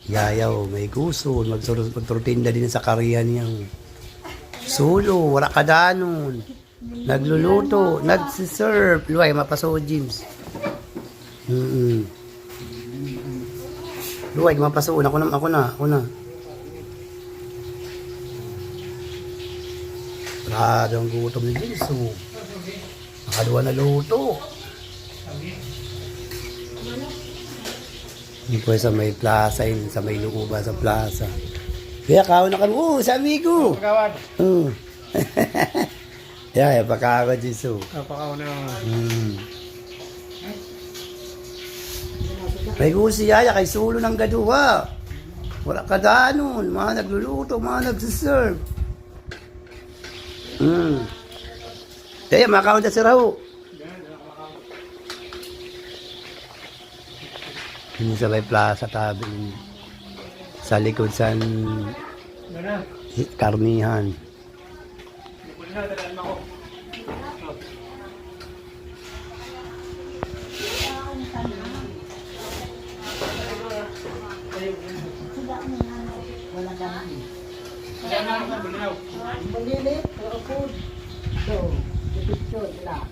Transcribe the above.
Yayaw, may gusto. Magturtinda din sa kariyan niyang. Sulo, wala ka danon. Nagluluto, nagsiserve. Luway, mapaso, James. Luway, mapaso. Ako na. Maradong gutom ni James. Nakadua na luto. Hindi po sa may plaza yun, sa may lukuba sa plaza. Kaya kao na kami, sabi ko. Pagkawad. Yeah, pagkakawad Jiso. Pagkawad na. May gusto yaya kay sulo ng gaduha. Wala ka danon, mga nagluluto, mga nagsiserve. Kaya makakawad na si Raho. Hindi sa may plaza tabi. Sa likod sa karnihan. Wala ganun. Malilit, food. So, the picture nila.